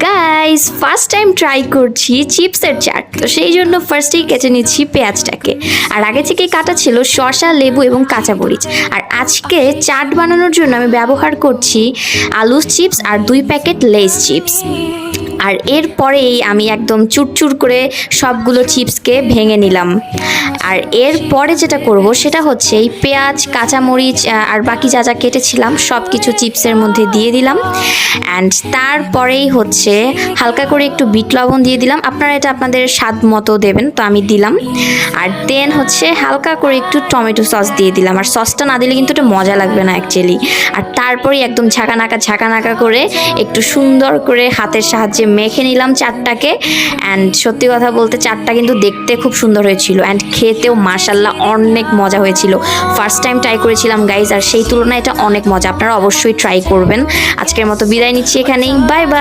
Guys first time try করছি চিপসের চাট, তো সেই জন্য ফার্স্টেই কেটে নিচ্ছি পেঁয়াজটাকে। আর আগে থেকেই কাটা ছিল শসা, লেবু এবং কাঁচামরিচ। আর আজকে চাট বানানোর জন্য আমি ব্যবহার করছি আলু চিপস আর 2 প্যাকেট লেস চিপস। আর এরপরেই আমি একদম চুরচুর করে সবগুলো চিপসকে ভেঙে নিলাম। আর এরপরে যেটা করব সেটা হচ্ছে এই পেঁয়াজ, কাঁচামরিচ আর বাকি যা যা কেটেছিলাম সব কিছু চিপসের মধ্যে দিয়ে দিলাম। অ্যান্ড তারপরেই হচ্ছে হালকা করে একটু বিট লবণ দিয়ে দিলাম, আপনারা এটা আপনাদের স্বাদ মতো দেবেন, তো আমি দিলাম। আর দেন হচ্ছে হালকা করে একটু টমেটো সস দিয়ে দিলাম, আর সসটা না দিলে কিন্তু এটা মজা লাগবে না অ্যাকচুয়ালি। আর তারপরেই একদম ঝাঁকানাকা করে একটু সুন্দর করে হাতের সাহায্যে মেখে নিলাম চাটটাকে। অ্যান্ড সত্যি কথা বলতে চাটটা কিন্তু দেখতে খুব সুন্দর হয়েছিল, অ্যান্ড খেতেও মাশাল্লাহ অনেক মজা হয়েছিল। ফার্স্ট টাইম ট্রাই করেছিলাম গাইজ, আর সেই তুলনায় এটা অনেক মজা। আপনারা অবশ্যই ট্রাই করবেন। আজকের মতো বিদায় নিচ্ছি এখানেই, বাই বাই।